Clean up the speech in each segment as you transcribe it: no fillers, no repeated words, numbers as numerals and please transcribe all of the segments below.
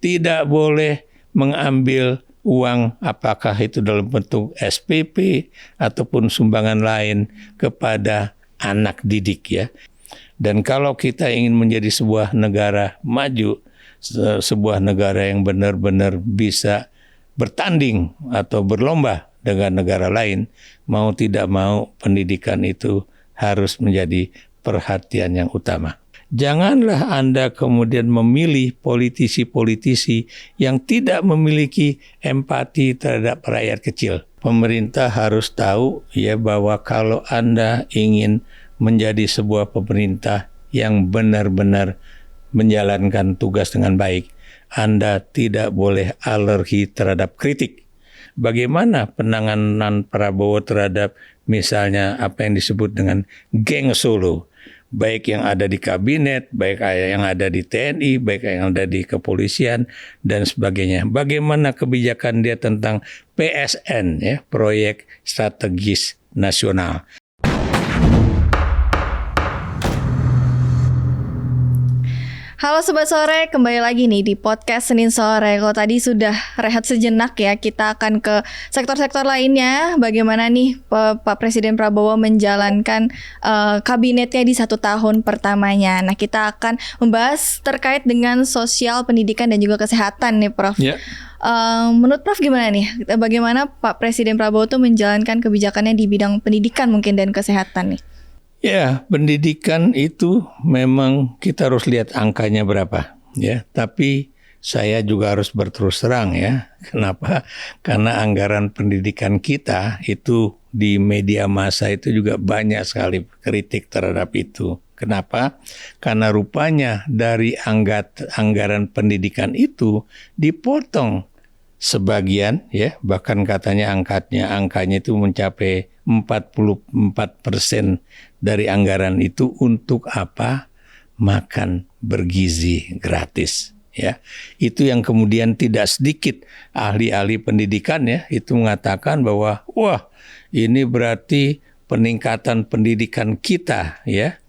tidak boleh mengambil uang apakah itu dalam bentuk SPP ataupun sumbangan lain kepada anak didik ya. Dan kalau kita ingin menjadi sebuah negara maju, sebuah negara yang benar-benar bisa bertanding atau berlomba dengan negara lain, mau tidak mau pendidikan itu harus menjadi perhatian yang utama. Janganlah Anda kemudian memilih politisi-politisi yang tidak memiliki empati terhadap rakyat kecil. Pemerintah harus tahu ya bahwa kalau Anda ingin menjadi sebuah pemerintah yang benar-benar menjalankan tugas dengan baik, Anda tidak boleh alergi terhadap kritik. Bagaimana penanganan Prabowo terhadap misalnya apa yang disebut dengan geng Solo, baik yang ada di kabinet, baik yang ada di TNI, baik yang ada di kepolisian dan sebagainya. Bagaimana kebijakan dia tentang PSN ya, proyek strategis nasional. Halo Sobat Sore, kembali lagi nih di podcast Senin Sore. Kalau tadi sudah rehat sejenak ya, kita akan ke sektor-sektor lainnya. Bagaimana nih Pak Presiden Prabowo menjalankan kabinetnya di 1 tahun pertamanya. Nah, kita akan membahas terkait dengan sosial, pendidikan, dan juga kesehatan nih Prof. Ya. Menurut Prof gimana nih? Bagaimana Pak Presiden Prabowo tuh menjalankan kebijakannya di bidang pendidikan mungkin dan kesehatan nih? Ya, pendidikan itu memang kita harus lihat angkanya berapa ya. Tapi saya juga harus berterus terang ya. Kenapa? Karena anggaran pendidikan kita itu di media massa itu juga banyak sekali kritik terhadap itu. Kenapa? Karena rupanya dari anggaran pendidikan itu dipotong sebagian ya, bahkan katanya angkanya itu mencapai 44% dari anggaran itu untuk apa? Makan bergizi gratis ya. Itu yang kemudian tidak sedikit ahli-ahli pendidikan ya itu mengatakan bahwa wah, ini berarti peningkatan pendidikan kita ya.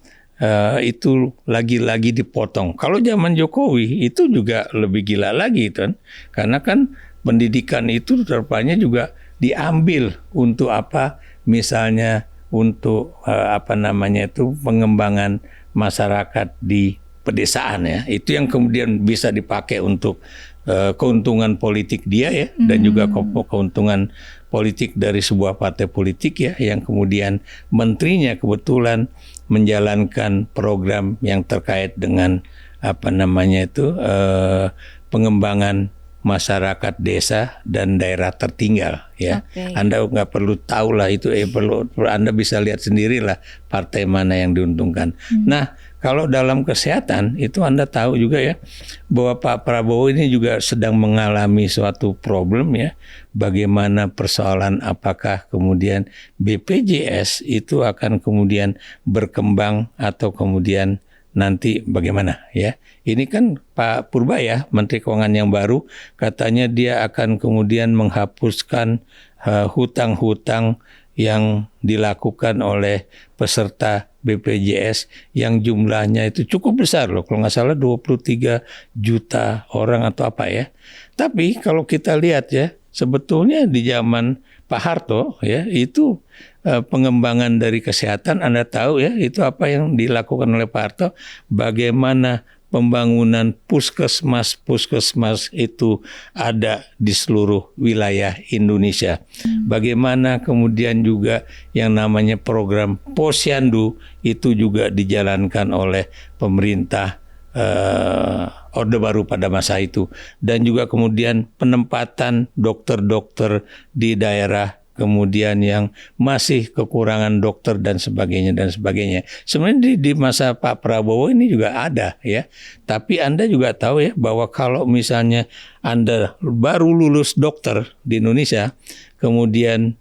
Itu lagi-lagi dipotong. Kalau zaman Jokowi itu juga lebih gila lagi kan. Karena kan pendidikan itu rupanya juga diambil untuk apa? Misalnya untuk pengembangan masyarakat di pedesaan ya. Itu yang kemudian bisa dipakai untuk keuntungan politik dia ya, dan juga keuntungan politik dari sebuah partai politik ya, yang kemudian menterinya kebetulan menjalankan program yang terkait dengan pengembangan masyarakat desa dan daerah tertinggal ya. Okay. Anda nggak perlu tahu lah itu, Anda bisa lihat sendirilah partai mana yang diuntungkan. Nah, kalau dalam kesehatan itu Anda tahu juga ya bahwa Pak Prabowo ini juga sedang mengalami suatu problem ya. Bagaimana persoalan apakah kemudian BPJS itu akan kemudian berkembang atau kemudian nanti bagaimana ya. Ini kan Pak Purba ya, Menteri Keuangan yang baru, katanya dia akan kemudian menghapuskan hutang-hutang yang dilakukan oleh peserta BPJS yang jumlahnya itu cukup besar loh. Kalau nggak salah 23 juta orang atau apa ya. Tapi kalau kita lihat ya, sebetulnya di zaman Pak Harto ya itu pengembangan dari kesehatan Anda tahu ya itu apa yang dilakukan oleh Pak Harto, bagaimana pembangunan puskesmas itu ada di seluruh wilayah Indonesia. Bagaimana kemudian juga yang namanya program Posyandu itu juga dijalankan oleh pemerintah Orde Baru pada masa itu, dan juga kemudian penempatan dokter-dokter di daerah kemudian yang masih kekurangan dokter dan sebagainya dan sebagainya. Sebenarnya di masa Pak Prabowo ini juga ada ya. Tapi Anda juga tahu ya bahwa kalau misalnya Anda baru lulus dokter di Indonesia, kemudian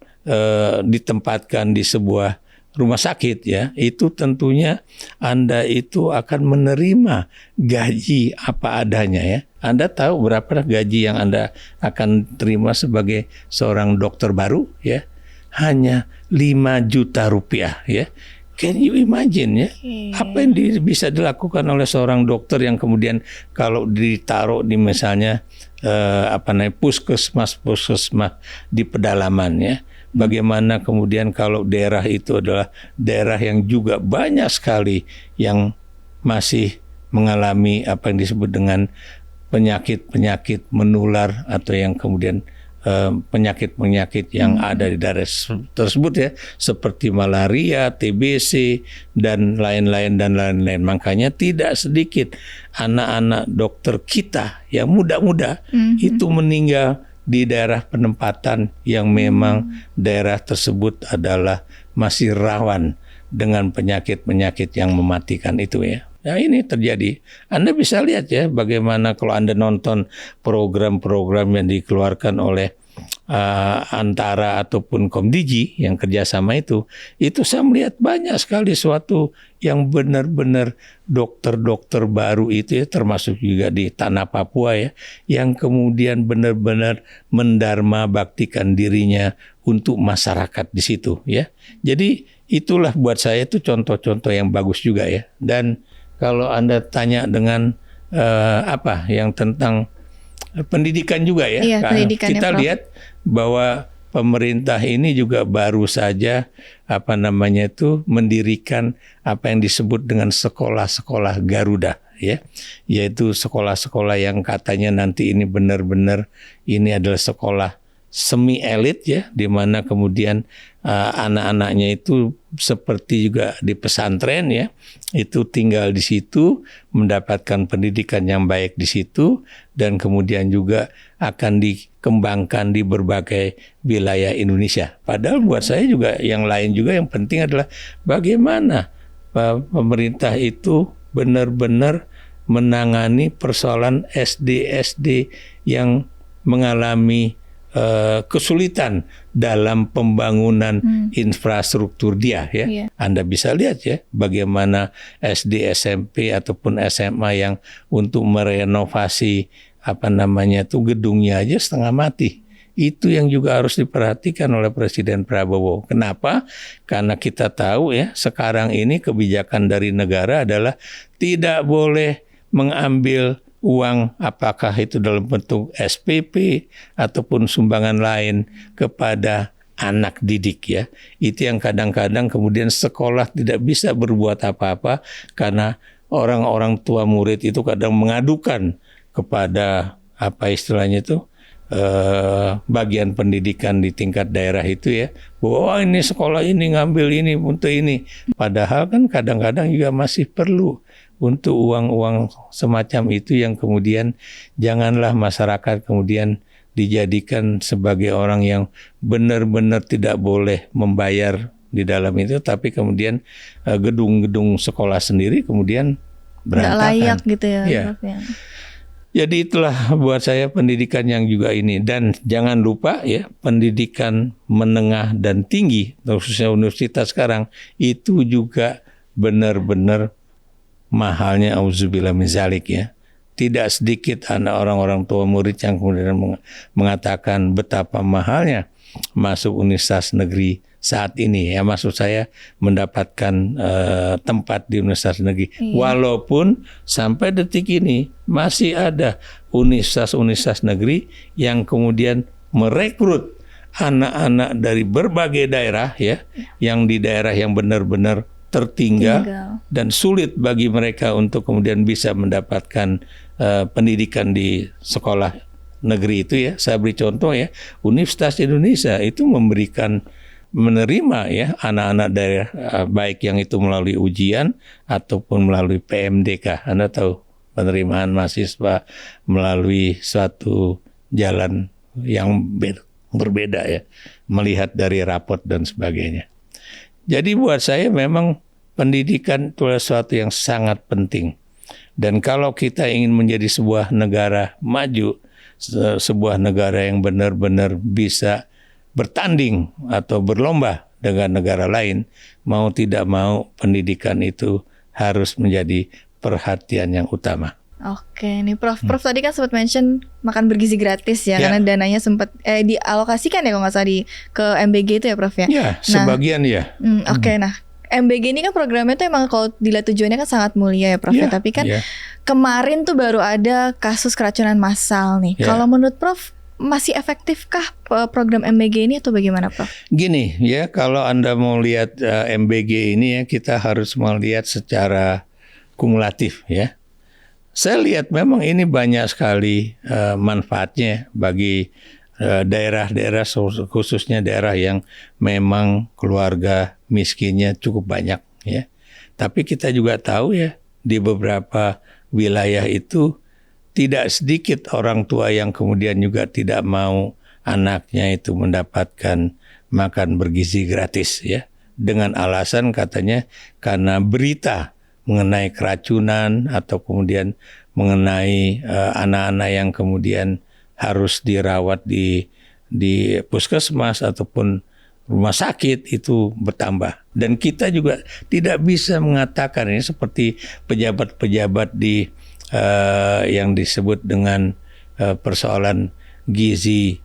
ditempatkan di sebuah rumah sakit ya, itu tentunya Anda itu akan menerima gaji apa adanya ya. Anda tahu berapa gaji yang Anda akan terima sebagai seorang dokter baru ya? Hanya 5 juta rupiah ya. Can you imagine ya? Apa yang bisa dilakukan oleh seorang dokter yang kemudian kalau ditaruh di misalnya puskesmas di pedalaman ya. Bagaimana kemudian kalau daerah itu adalah daerah yang juga banyak sekali yang masih mengalami apa yang disebut dengan penyakit-penyakit menular atau yang kemudian penyakit-penyakit yang ada di daerah tersebut ya, seperti malaria, TBC dan lain-lain. Makanya tidak sedikit anak-anak dokter kita yang muda-muda itu meninggal di daerah penempatan yang memang daerah tersebut adalah masih rawan dengan penyakit-penyakit yang mematikan itu ya. Nah ini terjadi. Anda bisa lihat ya bagaimana kalau Anda nonton program-program yang dikeluarkan oleh Antara ataupun Komdigi yang kerjasama itu saya melihat banyak sekali suatu yang benar-benar dokter-dokter baru itu ya, termasuk juga di tanah Papua ya, yang kemudian benar-benar mendharma baktikan dirinya untuk masyarakat di situ ya. Jadi itulah buat saya itu contoh-contoh yang bagus juga ya. Dan kalau Anda tanya dengan yang tentang pendidikan juga ya, iya, kita lihat bahwa pemerintah ini juga baru saja mendirikan apa yang disebut dengan sekolah-sekolah Garuda ya, yaitu sekolah-sekolah yang katanya nanti ini benar-benar ini adalah sekolah semi elit ya, di mana kemudian anak-anaknya itu seperti juga di pesantren ya, itu tinggal di situ mendapatkan pendidikan yang baik di situ dan kemudian juga akan dikembangkan di berbagai wilayah Indonesia. Padahal buat saya juga yang lain juga yang penting adalah bagaimana pemerintah itu benar-benar menangani persoalan SD yang mengalami kesulitan dalam pembangunan infrastruktur dia ya. Anda bisa lihat ya bagaimana SD, SMP ataupun SMA yang untuk merenovasi gedungnya aja setengah mati. Itu yang juga harus diperhatikan oleh Presiden Prabowo. Kenapa? Karena kita tahu ya sekarang ini kebijakan dari negara adalah tidak boleh mengambil uang apakah itu dalam bentuk SPP ataupun sumbangan lain kepada anak didik ya. Itu yang kadang-kadang kemudian sekolah tidak bisa berbuat apa-apa karena orang-orang tua murid itu kadang mengadukan kepada bagian pendidikan di tingkat daerah itu ya, bahwa ini sekolah ini ngambil ini untuk ini. Padahal kan kadang-kadang juga masih perlu untuk uang-uang semacam itu yang kemudian janganlah masyarakat kemudian dijadikan sebagai orang yang benar-benar tidak boleh membayar di dalam itu, tapi kemudian gedung-gedung sekolah sendiri kemudian berantakan. Nggak layak gitu ya. Ya. Jadi itulah buat saya pendidikan yang juga ini. Dan jangan lupa ya pendidikan menengah dan tinggi, khususnya universitas sekarang, itu juga benar-benar mahalnya auzubillah min zalik ya. Tidak sedikit anak orang-orang tua murid yang kemudian mengatakan betapa mahalnya masuk universitas negeri saat ini ya, maksud saya mendapatkan tempat di universitas negeri. Walaupun sampai detik ini masih ada universitas-universitas negeri yang kemudian merekrut anak-anak dari berbagai daerah ya, yang di daerah yang benar-benar tertinggal dan sulit bagi mereka untuk kemudian bisa mendapatkan pendidikan di sekolah negeri itu ya. Saya beri contoh ya, Universitas Indonesia itu menerima ya anak-anak daerah baik yang itu melalui ujian ataupun melalui PMDK. Anda tahu penerimaan mahasiswa melalui suatu jalan yang berbeda ya, melihat dari rapot dan sebagainya. Jadi buat saya memang pendidikan itu adalah sesuatu yang sangat penting. Dan kalau kita ingin menjadi sebuah negara maju, sebuah negara yang benar-benar bisa bertanding atau berlomba dengan negara lain, mau tidak mau pendidikan itu harus menjadi perhatian yang utama. Oke, nih Prof tadi kan sempat mention makan bergizi gratis ya, karena dananya sempat dialokasikan ya kalau nggak salah ke MBG itu ya Prof ya. Ya, sebagian ya. Oke, nah MBG ini kan programnya tuh emang kalau dilihat tujuannya kan sangat mulia ya Prof. Tapi kan kemarin tuh baru ada kasus keracunan massal nih. Kalau menurut Prof, masih efektifkah program MBG ini atau bagaimana Prof? Gini ya, kalau Anda mau lihat MBG ini ya, kita harus melihat secara kumulatif ya. Saya lihat memang ini banyak sekali manfaatnya bagi daerah-daerah, khususnya daerah yang memang keluarga miskinnya cukup banyak ya. Tapi kita juga tahu ya, di beberapa wilayah itu tidak sedikit orang tua yang kemudian juga tidak mau anaknya itu mendapatkan makan bergizi gratis ya, dengan alasan katanya karena berita mengenai keracunan atau kemudian mengenai anak-anak yang kemudian harus dirawat di puskesmas ataupun rumah sakit itu bertambah. Dan kita juga tidak bisa mengatakan ini seperti pejabat-pejabat di yang disebut dengan persoalan gizi,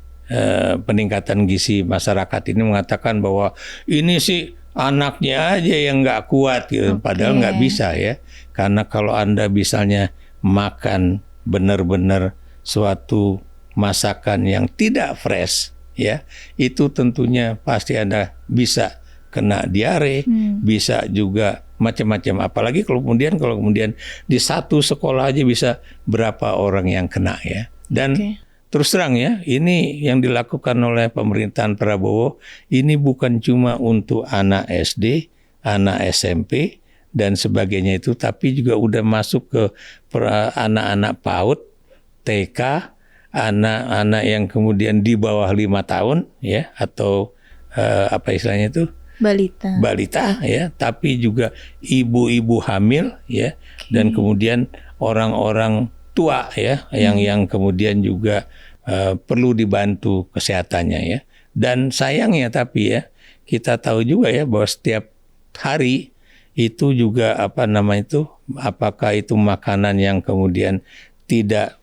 peningkatan gizi masyarakat ini mengatakan bahwa ini sih anaknya aja yang nggak kuat gitu. Padahal nggak bisa ya. Karena kalau Anda misalnya makan benar-benar suatu masakan yang tidak fresh ya, itu tentunya pasti Anda bisa kena diare, bisa juga macam-macam. Apalagi kalau kemudian di satu sekolah aja bisa berapa orang yang kena ya. Dan terus terang ya, ini yang dilakukan oleh pemerintahan Prabowo ini bukan cuma untuk anak SD, anak SMP dan sebagainya itu, tapi juga udah masuk ke anak-anak PAUD, TK, anak-anak yang kemudian di bawah 5 tahun ya, atau apa istilahnya itu? Balita ya, tapi juga ibu-ibu hamil ya, dan kemudian orang-orang tua ya, yang kemudian juga perlu dibantu kesehatannya ya. Dan sayangnya tapi ya, kita tahu juga ya bahwa setiap hari itu juga apakah itu makanan yang kemudian tidak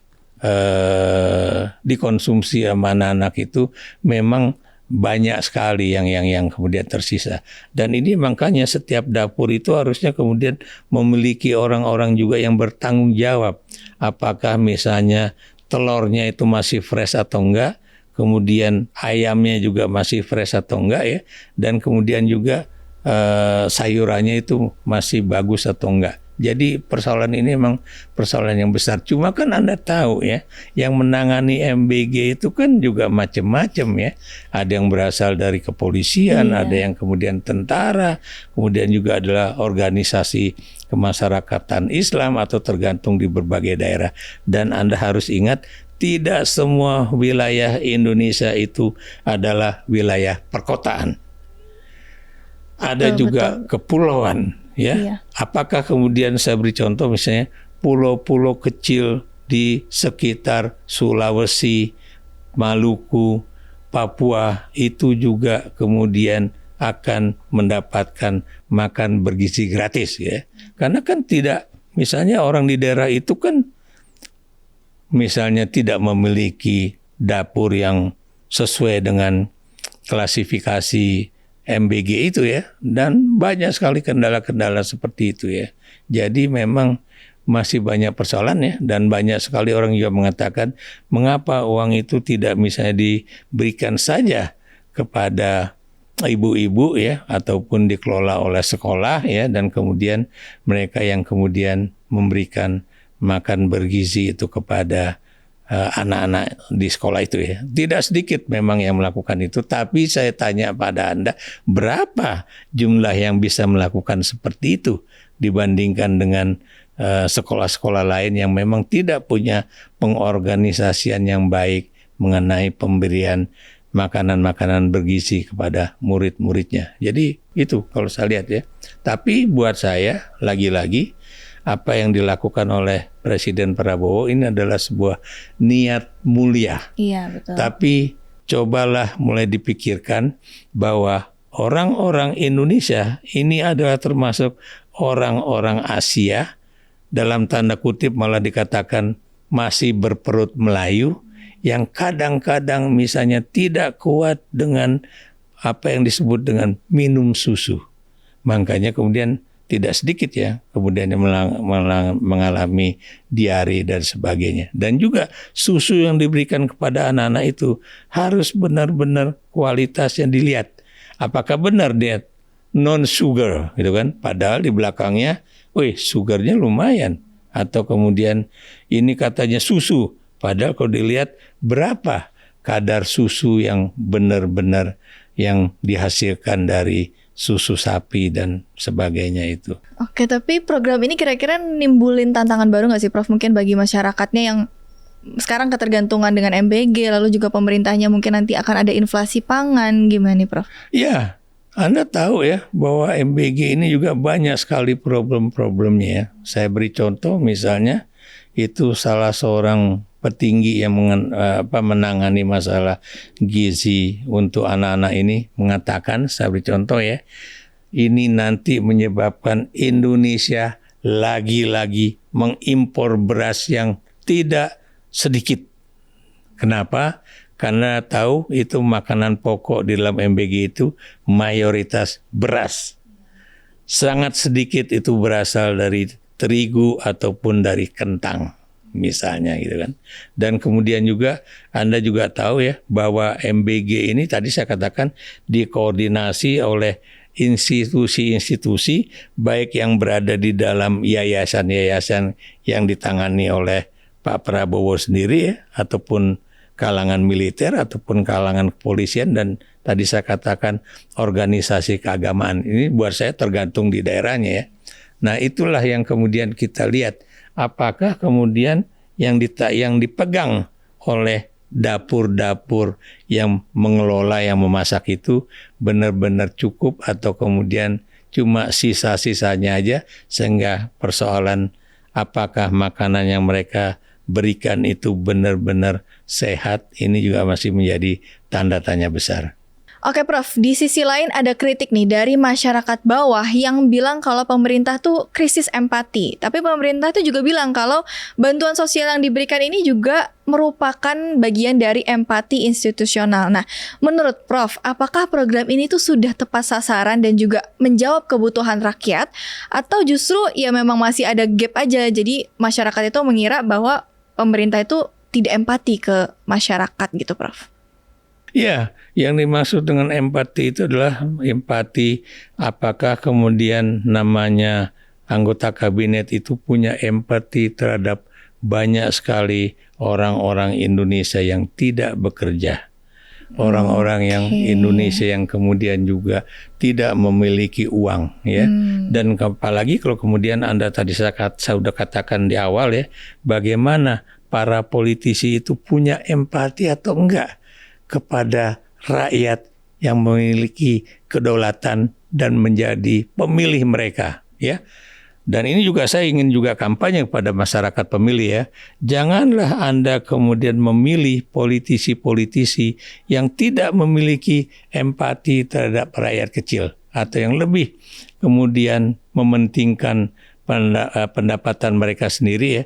dikonsumsi sama anak-anak itu memang banyak sekali yang kemudian tersisa. Dan ini makanya setiap dapur itu harusnya kemudian memiliki orang-orang juga yang bertanggung jawab. Apakah misalnya telurnya itu masih fresh atau enggak, kemudian ayamnya juga masih fresh atau enggak ya, dan kemudian juga sayurannya itu masih bagus atau enggak. Jadi persoalan ini memang persoalan yang besar. Cuma kan Anda tahu ya, yang menangani MBG itu kan juga macam-macam ya. Ada yang berasal dari kepolisian, ada yang kemudian tentara, kemudian juga adalah organisasi kemasyarakatan Islam atau tergantung di berbagai daerah. Dan Anda harus ingat, tidak semua wilayah Indonesia itu adalah wilayah perkotaan. Ada juga kepulauan. Ya, apakah kemudian saya beri contoh misalnya pulau-pulau kecil di sekitar Sulawesi, Maluku, Papua itu juga kemudian akan mendapatkan makan bergizi gratis ya. Karena kan tidak, misalnya orang di daerah itu kan misalnya tidak memiliki dapur yang sesuai dengan klasifikasi MBG itu ya, dan banyak sekali kendala-kendala seperti itu ya. Jadi memang masih banyak persoalan ya, dan banyak sekali orang juga mengatakan mengapa uang itu tidak misalnya diberikan saja kepada ibu-ibu ya, ataupun dikelola oleh sekolah ya, dan kemudian mereka yang kemudian memberikan makan bergizi itu kepada anak-anak di sekolah itu ya. Tidak sedikit memang yang melakukan itu, tapi saya tanya pada Anda, berapa jumlah yang bisa melakukan seperti itu dibandingkan dengan sekolah-sekolah lain yang memang tidak punya pengorganisasian yang baik mengenai pemberian makanan-makanan bergizi kepada murid-muridnya. Jadi itu kalau saya lihat ya. Tapi buat saya lagi-lagi apa yang dilakukan oleh Presiden Prabowo ini adalah sebuah niat mulia. Iya, betul. Tapi cobalah mulai dipikirkan bahwa orang-orang Indonesia ini adalah termasuk orang-orang Asia, dalam tanda kutip malah dikatakan masih berperut Melayu, yang kadang-kadang misalnya tidak kuat dengan apa yang disebut dengan minum susu. Makanya kemudian tidak sedikit ya kemudian yang mengalami diare dan sebagainya. Dan juga susu yang diberikan kepada anak-anak itu harus benar-benar kualitasnya dilihat. Apakah benar dia non sugar gitu kan? Padahal di belakangnya, sugarnya lumayan. Atau kemudian ini katanya susu, padahal kalau dilihat berapa kadar susu yang benar-benar yang dihasilkan dari susu sapi dan sebagainya itu. Oke, tapi program ini kira-kira nimbulin tantangan baru nggak sih Prof? Mungkin bagi masyarakatnya yang sekarang ketergantungan dengan MBG, lalu juga pemerintahnya mungkin nanti akan ada inflasi pangan, gimana nih Prof? Ya, Anda tahu ya bahwa MBG ini juga banyak sekali problem-problemnya ya. Saya beri contoh misalnya, itu salah seorang petinggi yang menangani masalah gizi untuk anak-anak ini mengatakan, saya beri contoh ya, ini nanti menyebabkan Indonesia lagi-lagi mengimpor beras yang tidak sedikit. Kenapa? Karena tahu itu makanan pokok di dalam MBG itu mayoritas beras. Sangat sedikit itu berasal dari terigu ataupun dari kentang misalnya gitu kan. Dan kemudian juga Anda juga tahu ya bahwa MBG ini tadi saya katakan dikoordinasi oleh institusi-institusi baik yang berada di dalam yayasan-yayasan yang ditangani oleh Pak Prabowo sendiri ya, ataupun kalangan militer ataupun kalangan kepolisian, dan tadi saya katakan organisasi keagamaan. Ini buat saya tergantung di daerahnya ya. Nah, itulah yang kemudian kita lihat apakah kemudian yang dipegang oleh dapur-dapur yang mengelola, yang memasak itu benar-benar cukup atau kemudian cuma sisa-sisanya aja, sehingga persoalan apakah makanan yang mereka berikan itu benar-benar sehat, ini juga masih menjadi tanda tanya besar. Oke Prof, di sisi lain ada kritik nih dari masyarakat bawah yang bilang kalau pemerintah tuh krisis empati. Tapi pemerintah tuh juga bilang kalau bantuan sosial yang diberikan ini juga merupakan bagian dari empati institusional. Nah, menurut Prof, apakah program ini tuh sudah tepat sasaran dan juga menjawab kebutuhan rakyat? Atau justru ya memang masih ada gap aja, jadi masyarakat itu mengira bahwa pemerintah itu tidak empati ke masyarakat gitu Prof? Ya, yang dimaksud dengan empati itu adalah empati apakah kemudian namanya anggota kabinet itu punya empati terhadap banyak sekali orang-orang Indonesia yang tidak bekerja. Orang-orang yang Indonesia yang kemudian juga tidak memiliki uang ya. Dan apalagi kalau kemudian Anda tadi saya sudah katakan di awal ya, bagaimana para politisi itu punya empati atau enggak kepada rakyat yang memiliki kedaulatan dan menjadi pemilih mereka ya. Dan ini juga saya ingin juga kampanye kepada masyarakat pemilih ya. Janganlah Anda kemudian memilih politisi-politisi yang tidak memiliki empati terhadap rakyat kecil atau yang lebih kemudian mementingkan pendapatan mereka sendiri ya,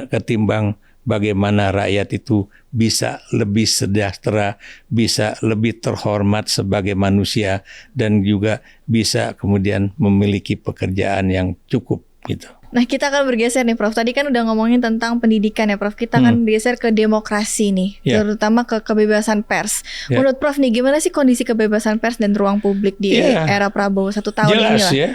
ketimbang bagaimana rakyat itu bisa lebih sejahtera, bisa lebih terhormat sebagai manusia, dan juga bisa kemudian memiliki pekerjaan yang cukup gitu. Nah, kita akan bergeser nih Prof. Tadi kan udah ngomongin tentang pendidikan ya Prof. Kita akan bergeser ke demokrasi nih, terutama ke kebebasan pers. Menurut Prof nih, gimana sih kondisi kebebasan pers dan ruang publik di era Prabowo 1 tahun ini lah? Jelas ya,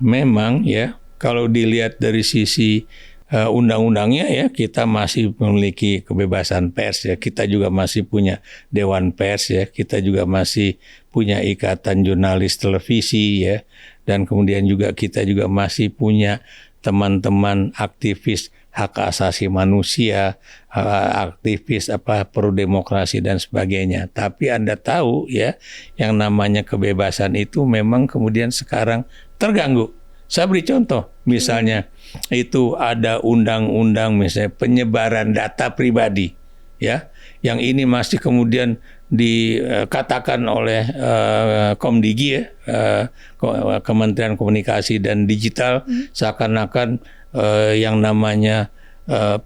memang ya, kalau dilihat dari sisi undang-undangnya ya, kita masih memiliki kebebasan pers ya, kita juga masih punya Dewan Pers ya, kita juga masih punya Ikatan Jurnalis Televisi ya, dan kemudian juga kita juga masih punya teman-teman aktivis hak asasi manusia, aktivis pro demokrasi dan sebagainya. Tapi Anda tahu ya, yang namanya kebebasan itu memang kemudian sekarang terganggu. Saya beri contoh, misalnya itu ada undang-undang misalnya penyebaran data pribadi, ya, yang ini masih kemudian dikatakan oleh Komdigi ya, Kementerian Komunikasi dan Digital, seakan-akan yang namanya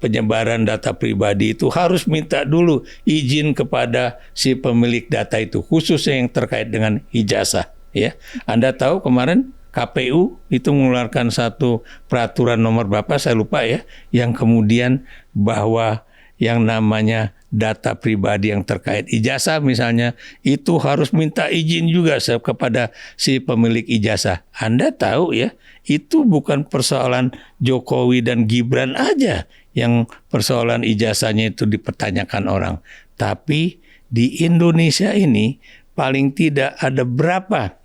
penyebaran data pribadi itu harus minta dulu izin kepada si pemilik data itu, khususnya yang terkait dengan ijazah. ya. Anda tahu kemarin KPU itu mengeluarkan satu peraturan nomor berapa saya lupa ya, yang kemudian bahwa yang namanya data pribadi yang terkait ijazah misalnya itu harus minta izin juga kepada si pemilik ijazah. Anda tahu ya, itu bukan persoalan Jokowi dan Gibran aja yang persoalan ijazahnya itu dipertanyakan orang. Tapi di Indonesia ini paling tidak ada berapa.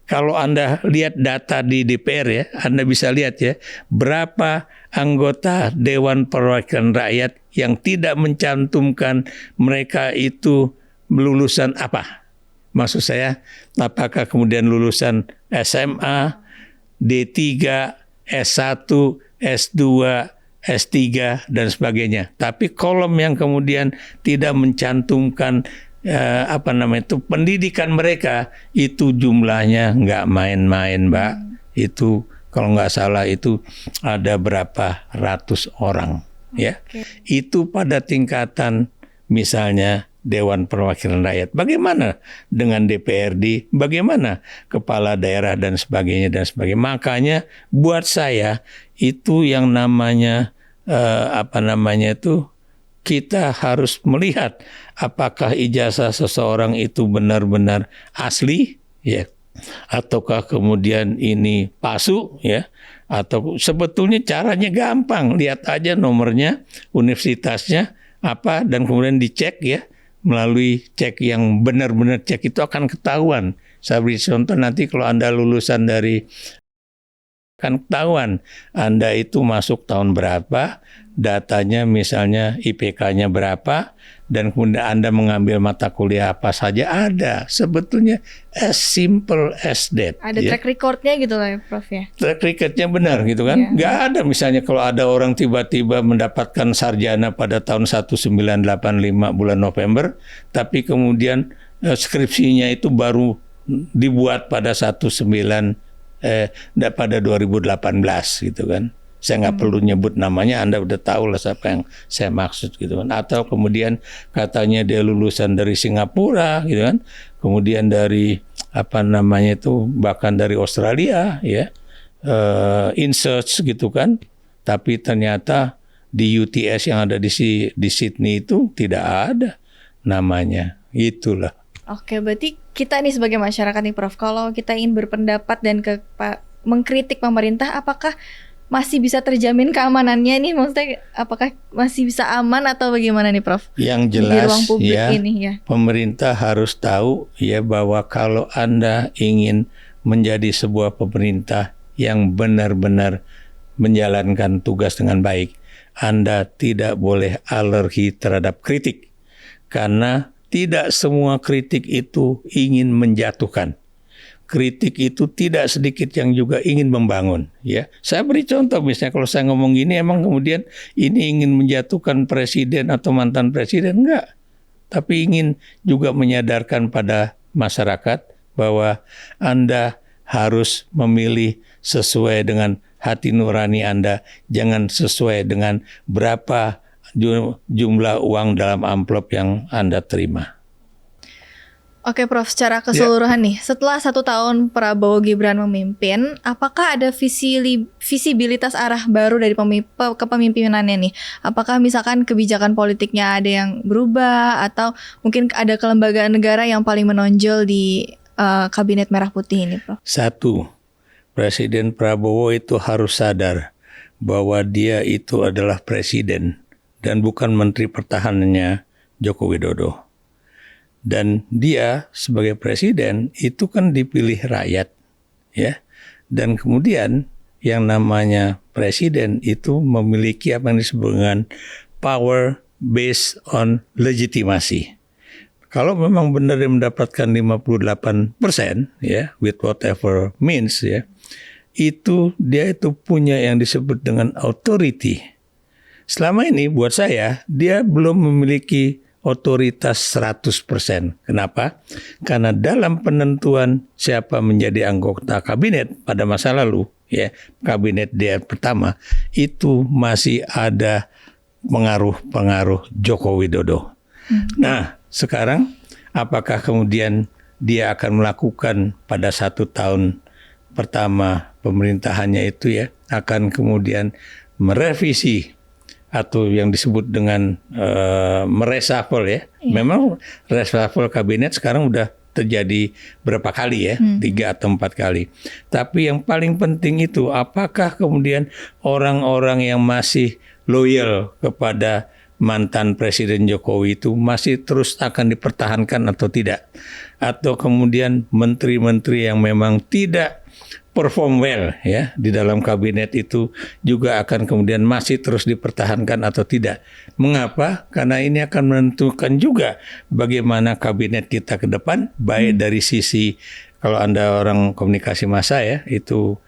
Kalau Anda lihat data di DPR ya, Anda bisa lihat ya, berapa anggota Dewan Perwakilan Rakyat yang tidak mencantumkan mereka itu lulusan apa. Maksud saya, apakah kemudian lulusan SMA, D3, S1, S2, S3, dan sebagainya. Tapi kolom yang kemudian tidak mencantumkan pendidikan mereka itu jumlahnya nggak main-main, Mbak. Itu kalau nggak salah itu ada berapa ratus orang, ya. Itu pada tingkatan misalnya Dewan Perwakilan Rakyat. Bagaimana dengan DPRD? Bagaimana kepala daerah dan sebagainya dan sebagainya. Makanya buat saya itu yang namanya kita harus melihat apakah ijazah seseorang itu benar-benar asli, ya, ataukah kemudian ini palsu, ya, atau sebetulnya caranya gampang, lihat aja nomornya, universitasnya apa, dan kemudian dicek ya, melalui cek yang benar-benar cek itu akan ketahuan. Saya beri contoh nanti kalau Anda lulusan dari akan ketahuan Anda itu masuk tahun berapa, datanya misalnya IPK-nya berapa, dan kemudian Anda mengambil mata kuliah apa saja ada. Sebetulnya as simple as that. Ada ya. track record-nya gitu lah ya, Prof ya. Track record-nya benar gitu kan. Nggak ada misalnya kalau ada orang tiba-tiba mendapatkan sarjana pada tahun 1985 bulan November, tapi kemudian skripsinya itu baru dibuat pada pada 2018 gitu kan. Saya nggak perlu nyebut namanya, Anda udah tahu lah siapa yang saya maksud gitu kan. Atau kemudian katanya dia lulusan dari Singapura gitu kan. Kemudian dari bahkan dari Australia ya. InSearch gitu kan. Tapi ternyata di UTS yang ada di Sydney itu tidak ada namanya. Itulah. Oke, berarti kita nih sebagai masyarakat nih Prof, kalau kita ingin berpendapat dan mengkritik pemerintah, apakah masih bisa terjamin keamanannya nih? Maksudnya apakah masih bisa aman atau bagaimana nih Prof? Yang jelas di ruang publik ya, ini ya, pemerintah harus tahu ya bahwa kalau Anda ingin menjadi sebuah pemerintah yang benar-benar menjalankan tugas dengan baik, Anda tidak boleh alergi terhadap kritik. Karena tidak semua kritik itu ingin menjatuhkan. Kritik itu tidak sedikit yang juga ingin membangun. Ya, saya beri contoh misalnya kalau saya ngomong gini, emang kemudian ini ingin menjatuhkan presiden atau mantan presiden, enggak. Tapi ingin juga menyadarkan pada masyarakat bahwa Anda harus memilih sesuai dengan hati nurani Anda, jangan sesuai dengan berapa jumlah uang dalam amplop yang Anda terima. Oke Prof, secara keseluruhan nih, setelah 1 tahun Prabowo Gibran memimpin, apakah ada visibilitas arah baru dari kepemimpinannya nih? Apakah misalkan kebijakan politiknya ada yang berubah, atau mungkin ada kelembagaan negara yang paling menonjol di Kabinet Merah Putih ini, Prof? Satu, Presiden Prabowo itu harus sadar bahwa dia itu adalah presiden dan bukan Menteri Pertahanannya Joko Widodo. Dan dia sebagai presiden itu kan dipilih rakyat, ya. Dan kemudian yang namanya presiden itu memiliki apa yang disebut dengan power based on legitimasi. Kalau memang benar dia mendapatkan 58%, ya, with whatever means, ya, itu dia itu punya yang disebut dengan authority. Selama ini buat saya dia belum memiliki otoritas 100%. Kenapa? Karena dalam penentuan siapa menjadi anggota kabinet pada masa lalu, ya, kabinet dia pertama, itu masih ada pengaruh-pengaruh Joko Widodo. Nah, sekarang apakah kemudian dia akan melakukan pada 1 tahun pertama pemerintahannya itu ya, akan kemudian merevisi atau yang disebut dengan mereshuffle ya. Memang reshuffle kabinet sekarang udah terjadi berapa kali ya, 3 atau 4 kali. Tapi yang paling penting itu apakah kemudian orang-orang yang masih loyal kepada mantan Presiden Jokowi itu masih terus akan dipertahankan atau tidak? Atau kemudian menteri-menteri yang memang tidak perform well ya di dalam kabinet itu juga akan kemudian masih terus dipertahankan atau tidak. Mengapa? Karena ini akan menentukan juga bagaimana kabinet kita ke depan, baik dari sisi, kalau Anda orang komunikasi massa ya, itu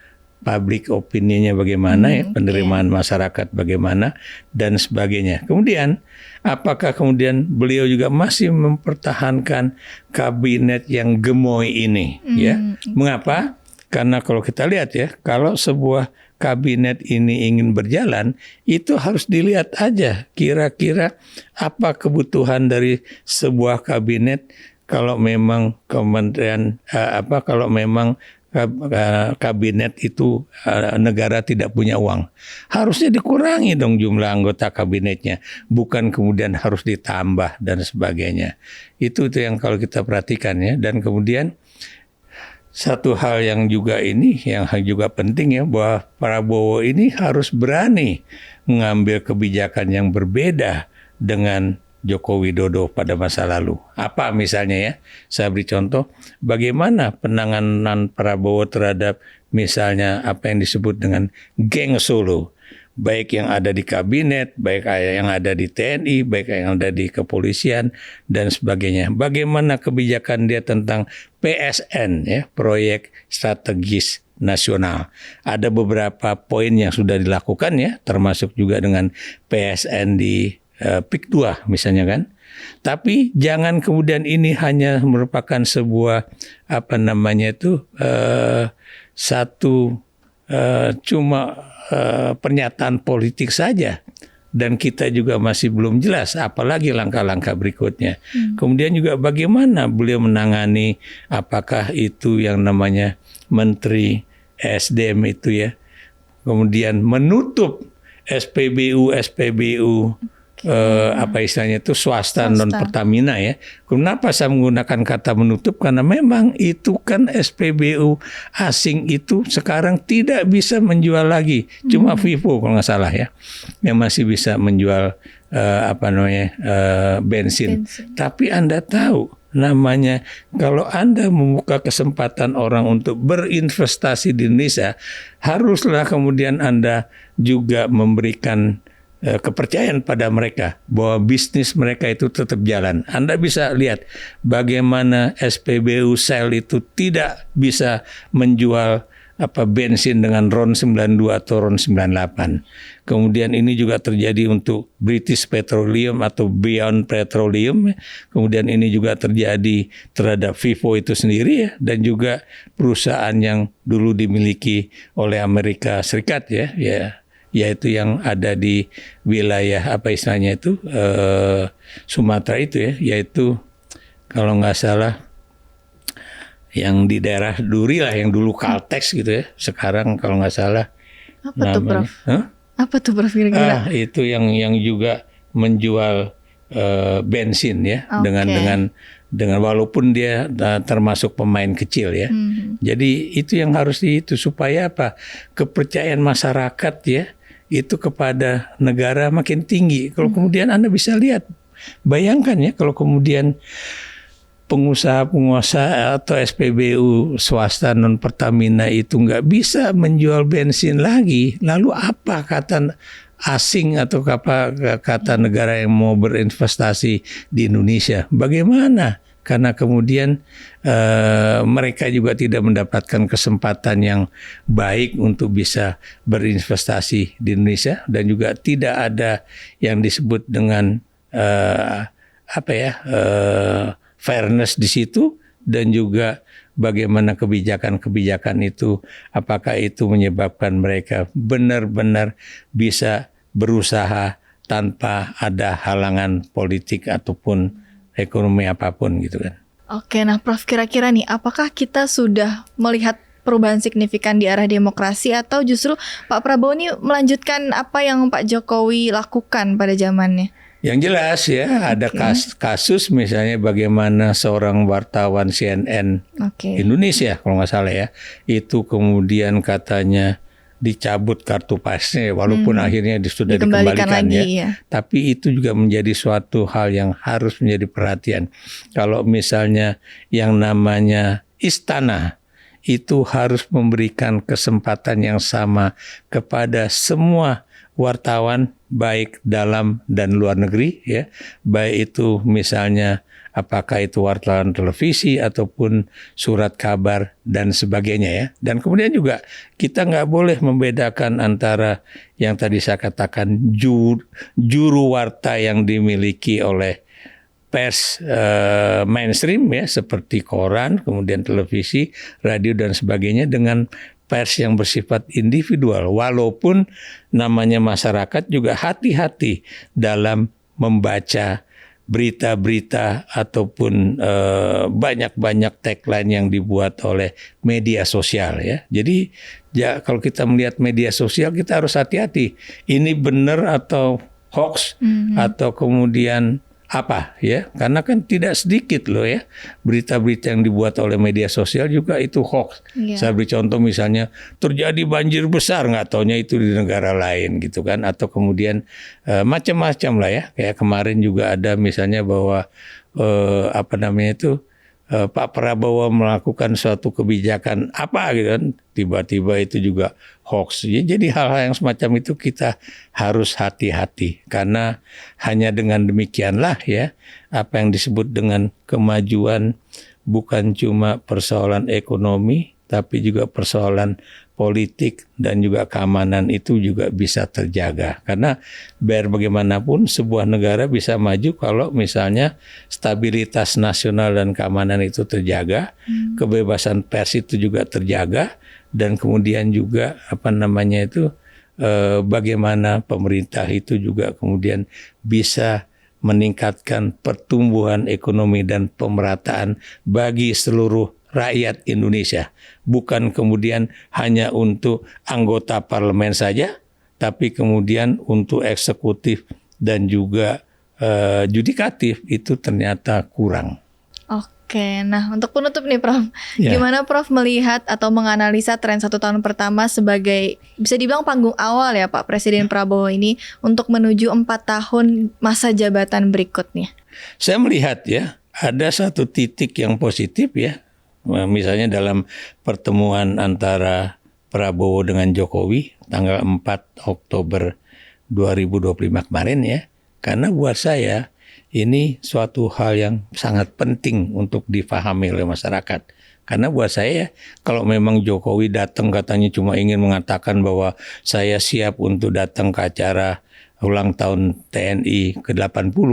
public opinion-nya bagaimana ya, penerimaan masyarakat bagaimana dan sebagainya. Kemudian apakah kemudian beliau juga masih mempertahankan kabinet yang gemoy ini ya? Mengapa? Karena kalau kita lihat ya, kalau sebuah kabinet ini ingin berjalan, itu harus dilihat aja kira-kira apa kebutuhan dari sebuah kabinet kalau memang kementerian kalau memang kabinet itu negara tidak punya uang. Harusnya dikurangi dong jumlah anggota kabinetnya, bukan kemudian harus ditambah dan sebagainya. Itu yang kalau kita perhatikan ya. Dan kemudian satu hal yang juga penting ya, bahwa Prabowo ini harus berani mengambil kebijakan yang berbeda dengan Joko Widodo pada masa lalu. Apa misalnya ya, saya beri contoh, bagaimana penanganan Prabowo terhadap misalnya apa yang disebut dengan geng Solo. Baik yang ada di kabinet, baik yang ada di TNI, baik yang ada di kepolisian dan sebagainya. Bagaimana kebijakan dia tentang PSN ya, proyek strategis nasional. Ada beberapa poin yang sudah dilakukan ya, termasuk juga dengan PSN di PIK 2 misalnya kan. Tapi jangan kemudian ini hanya merupakan sebuah pernyataan politik saja, dan kita juga masih belum jelas apalagi langkah-langkah berikutnya. Kemudian juga bagaimana beliau menangani apakah itu yang namanya Menteri SDM itu ya, kemudian menutup SPBU istilahnya itu swasta non Pertamina ya. Kenapa saya menggunakan kata menutup? Karena memang itu kan SPBU asing itu sekarang tidak bisa menjual lagi. Cuma Vivo kalau nggak salah ya, yang masih bisa menjual bensin. Tapi Anda tahu namanya, kalau Anda membuka kesempatan orang untuk berinvestasi di Indonesia, haruslah kemudian Anda juga memberikan kepercayaan pada mereka bahwa bisnis mereka itu tetap jalan. Anda bisa lihat bagaimana SPBU Shell itu tidak bisa menjual bensin dengan RON 92 atau RON 98. Kemudian ini juga terjadi untuk British Petroleum atau Beyond Petroleum. Kemudian ini juga terjadi terhadap Vivo itu sendiri ya, dan juga perusahaan yang dulu dimiliki oleh Amerika Serikat ya, yaitu yang ada di wilayah Sumatera itu ya, yaitu kalau nggak salah yang di daerah Duri lah, yang dulu Caltex gitu ya, sekarang kalau nggak salah tuh Prof? Apa tuh Prof kira-kira? Itu yang juga menjual bensin ya, dengan walaupun dia termasuk pemain kecil ya. Jadi itu yang harus supaya kepercayaan masyarakat ya itu kepada negara makin tinggi. Kalau kemudian Anda bisa lihat, bayangkan ya kalau kemudian pengusaha-pengusaha atau SPBU swasta non Pertamina itu nggak bisa menjual bensin lagi, lalu apa kata asing atau kata negara yang mau berinvestasi di Indonesia? Bagaimana? Karena kemudian mereka juga tidak mendapatkan kesempatan yang baik untuk bisa berinvestasi di Indonesia, dan juga tidak ada yang disebut dengan fairness di situ, dan juga bagaimana kebijakan-kebijakan itu, apakah itu menyebabkan mereka benar-benar bisa berusaha tanpa ada halangan politik ataupun ekonomi apapun gitu kan. Oke, nah Prof, kira-kira nih apakah kita sudah melihat perubahan signifikan di arah demokrasi atau justru Pak Prabowo ini melanjutkan apa yang Pak Jokowi lakukan pada zamannya? Yang jelas ya, ada kasus misalnya bagaimana seorang wartawan CNN Indonesia kalau nggak salah ya, itu kemudian katanya dicabut kartu pasnya walaupun akhirnya sudah dikembalikan lagi, ya. Tapi itu juga menjadi suatu hal yang harus menjadi perhatian. Kalau misalnya yang namanya istana itu harus memberikan kesempatan yang sama kepada semua wartawan baik dalam dan luar negeri ya, baik itu misalnya apakah itu wartawan televisi ataupun surat kabar dan sebagainya ya. Dan kemudian juga kita nggak boleh membedakan antara yang tadi saya katakan juru warta yang dimiliki oleh pers mainstream ya seperti koran, kemudian televisi, radio dan sebagainya dengan pers yang bersifat individual. Walaupun namanya masyarakat juga hati-hati dalam membaca berita-berita ataupun banyak-banyak tagline yang dibuat oleh media sosial ya. Jadi ya kalau kita melihat media sosial kita harus hati-hati. Ini benar atau hoax atau kemudian apa ya, karena kan tidak sedikit loh ya berita-berita yang dibuat oleh media sosial juga itu hoax. Saya beri contoh misalnya terjadi banjir besar, nggak taunya itu di negara lain gitu kan, atau kemudian macam-macam lah ya, kayak kemarin juga ada misalnya bahwa Pak Prabowo melakukan suatu kebijakan apa gitu kan, tiba-tiba itu juga hoax. Jadi hal-hal yang semacam itu kita harus hati-hati karena hanya dengan demikianlah ya apa yang disebut dengan kemajuan bukan cuma persoalan ekonomi tapi juga persoalan politik dan juga keamanan itu juga bisa terjaga. Karena biar bagaimanapun sebuah negara bisa maju kalau misalnya stabilitas nasional dan keamanan itu terjaga, kebebasan pers itu juga terjaga, dan kemudian juga bagaimana pemerintah itu juga kemudian bisa meningkatkan pertumbuhan ekonomi dan pemerataan bagi seluruh rakyat Indonesia, bukan kemudian hanya untuk anggota parlemen saja, tapi kemudian untuk eksekutif dan juga judikatif itu ternyata kurang. Oke, nah untuk penutup nih Prof, gimana Prof melihat atau menganalisa tren 1 tahun pertama sebagai bisa dibilang panggung awal ya Pak Presiden Prabowo ini untuk menuju 4 tahun masa jabatan berikutnya? Saya melihat ya ada satu titik yang positif ya. Misalnya dalam pertemuan antara Prabowo dengan Jokowi tanggal 4 Oktober 2025 kemarin ya. Karena buat saya ini suatu hal yang sangat penting untuk difahami oleh masyarakat. Karena buat saya kalau memang Jokowi datang katanya cuma ingin mengatakan bahwa saya siap untuk datang ke acara ulang tahun TNI ke-80.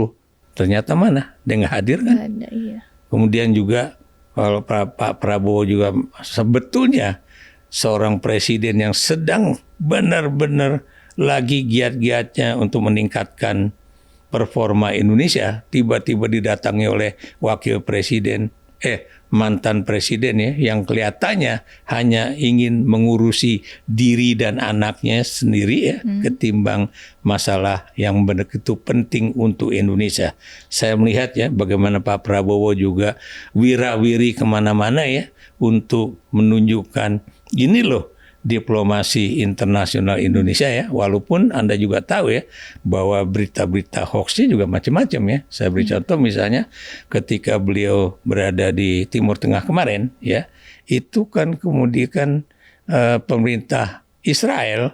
Ternyata mana? Dia nggak hadir kan? Nggak ada, iya. Kemudian juga kalau Pak Prabowo juga sebetulnya seorang presiden yang sedang benar-benar lagi giat-giatnya untuk meningkatkan performa Indonesia, tiba-tiba didatangi oleh wakil presiden, mantan presiden ya, yang kelihatannya hanya ingin mengurusi diri dan anaknya sendiri ya, ketimbang masalah yang begitu penting untuk Indonesia. Saya melihat ya bagaimana Pak Prabowo juga wira-wiri kemana-mana ya untuk menunjukkan ini loh diplomasi internasional Indonesia ya, walaupun Anda juga tahu ya bahwa berita-berita hoaxnya juga macam-macam ya. Saya beri contoh misalnya ketika beliau berada di Timur Tengah kemarin ya, itu kan kemudian pemerintah Israel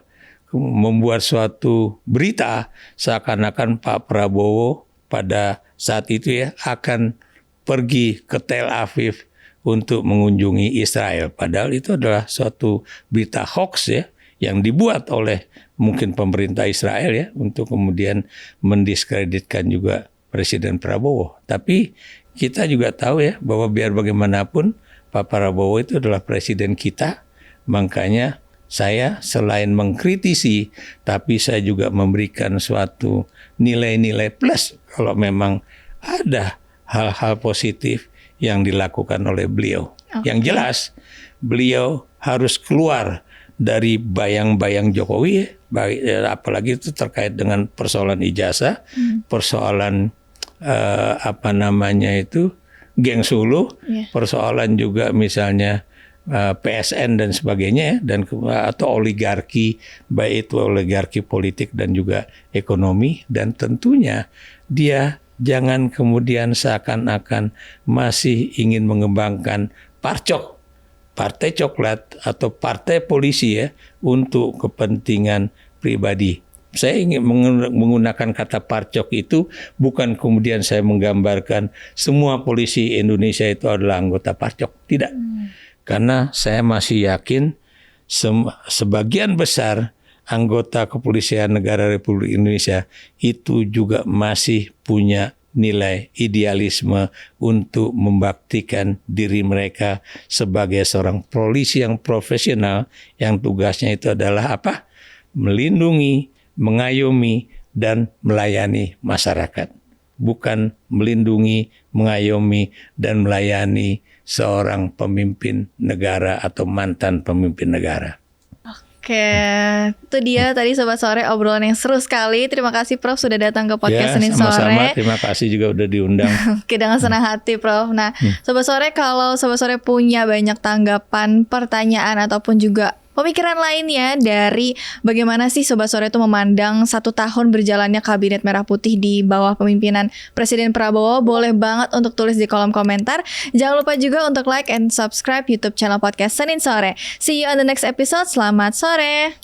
membuat suatu berita seakan-akan Pak Prabowo pada saat itu ya akan pergi ke Tel Aviv untuk mengunjungi Israel. Padahal itu adalah suatu berita hoax ya yang dibuat oleh mungkin pemerintah Israel ya untuk kemudian mendiskreditkan juga Presiden Prabowo. Tapi kita juga tahu ya bahwa biar bagaimanapun Pak Prabowo itu adalah presiden kita. Makanya saya selain mengkritisi tapi saya juga memberikan suatu nilai-nilai plus kalau memang ada hal-hal positif yang dilakukan oleh beliau. Yang jelas beliau harus keluar dari bayang-bayang Jokowi, apalagi itu terkait dengan persoalan ijazah, persoalan geng Sulu, persoalan juga misalnya PSN dan sebagainya, dan atau oligarki, baik itu oligarki politik dan juga ekonomi, dan tentunya dia jangan kemudian seakan-akan masih ingin mengembangkan parcok, partai coklat atau partai polisi ya untuk kepentingan pribadi. Saya ingin menggunakan kata parcok itu bukan kemudian saya menggambarkan semua polisi Indonesia itu adalah anggota parcok. Tidak. Karena saya masih yakin sebagian besar anggota Kepolisian Negara Republik Indonesia itu juga masih punya nilai idealisme untuk membaktikan diri mereka sebagai seorang polisi yang profesional yang tugasnya itu adalah apa? Melindungi, mengayomi, dan melayani masyarakat. Bukan melindungi, mengayomi, dan melayani seorang pemimpin negara atau mantan pemimpin negara. Oke, itu dia tadi Sobat Sore obrolan yang seru sekali. Terima kasih Prof sudah datang ke podcast Senin Sore. Sama-sama, terima kasih juga udah diundang. Oke, dengan senang hati Prof. Nah, Sobat Sore, kalau Sobat Sore punya banyak tanggapan, pertanyaan, ataupun juga pemikiran lainnya dari bagaimana sih Sobat Sore itu memandang 1 tahun berjalannya Kabinet Merah Putih di bawah pemimpinan Presiden Prabowo, boleh banget untuk tulis di kolom komentar. Jangan lupa juga untuk like and subscribe YouTube channel podcast Senin Sore. See you on the next episode. Selamat sore.